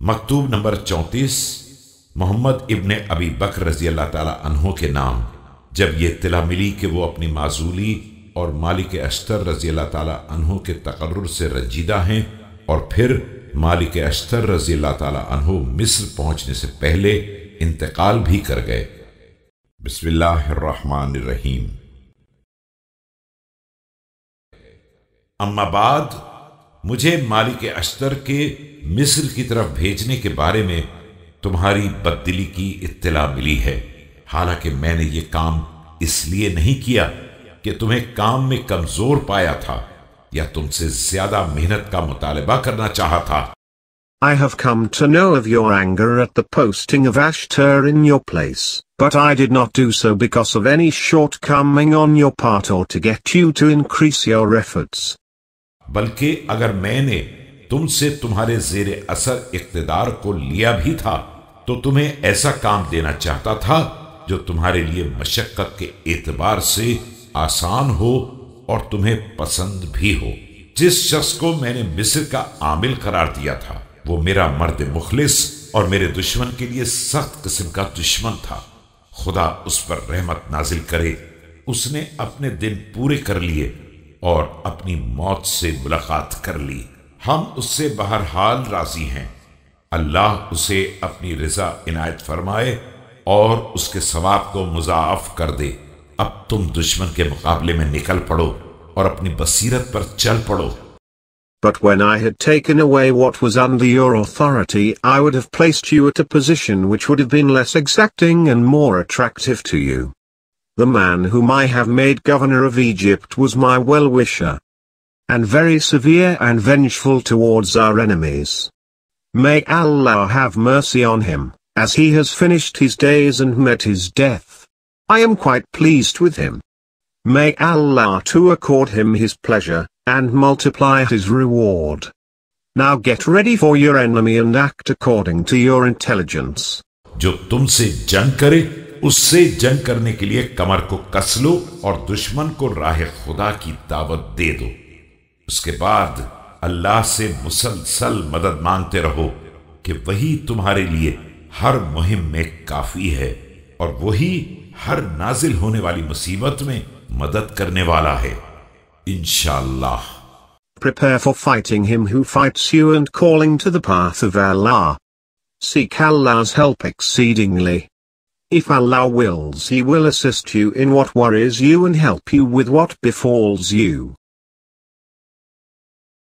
مکتوب نمبر 34 محمد ابن ابی بکر رضی اللہ تعالی عنہ کے نام۔ جب یہ اطلاع ملی کہ وہ اپنی معزولی اور مالک اشتر رضی اللہ تعالی عنہ کے تقرر سے رنجیدہ ہیں، اور پھر مالک اشتر رضی اللہ تعالی عنہ مصر پہنچنے سے پہلے انتقال بھی کر گئے۔ بسم اللہ الرحمن الرحیم۔ اما بعد، مجھے مالک اشتر کے مصر کی طرف بھیجنے کے بارے میں تمہاری بددلی کی اطلاع ملی ہے، حالانکہ میں نے یہ کام اس لیے نہیں کیا کہ تمہیں کام میں کمزور پایا تھا یا تم سے زیادہ محنت کا مطالبہ کرنا چاہا تھا۔ I have come to know of your anger at the posting of Ashtar in your place, but I did not do so because of any shortcoming on your part or to get you to increase your efforts. بلکہ اگر میں نے تم سے تمہارے زیر اثر اقتدار کو لیا بھی تھا تو تمہیں ایسا کام دینا چاہتا تھا جو تمہارے لیے مشقت کے اعتبار سے آسان ہو اور تمہیں پسند بھی ہو۔ جس شخص کو میں نے مصر کا عامل قرار دیا تھا وہ میرا مرد مخلص اور میرے دشمن کے لیے سخت قسم کا دشمن تھا۔ خدا اس پر رحمت نازل کرے، اس نے اپنے دن پورے کر لیے اور اپنی موت سے ملاقات کر لی۔ ہم اس سے بہرحال راضی ہیں۔ اللہ اسے اپنی رضا عنایت فرمائے اور اس کے ثواب کو مضاعف کر دے۔ اب تم دشمن کے مقابلے میں نکل پڑو اور اپنی بصیرت پر چل پڑو۔ But when I had taken away what was under your authority, I would have placed you at a position which would have been less exacting and more attractive to you. The man whom I have made governor of Egypt was my well-wisher, and very severe and vengeful towards our enemies. May Allah have mercy on him, as he has finished his days and met his death. I am quite pleased with him. May Allah too accord him his pleasure, and multiply his reward. Now get ready for your enemy and act according to your intelligence. جو تم سے جنگ کرے اس سے جنگ کرنے کے لیے کمر کو کس لو اور دشمن کو راہ خدا کی دعوت دے دو۔ اس کے بعد اللہ سے مسلسل مدد مانگتے رہو کہ وہی تمہارے لیے ہر مہم میں کافی ہے، اور وہی ہر نازل ہونے والی مصیبت میں مدد کرنے والا ہے انشاءاللہ۔ Prepare for fighting him who fights you and calling to the path of Allah. Seek Allah's help exceedingly. If Allah wills, He will assist you in what worries you and help you with what befalls you.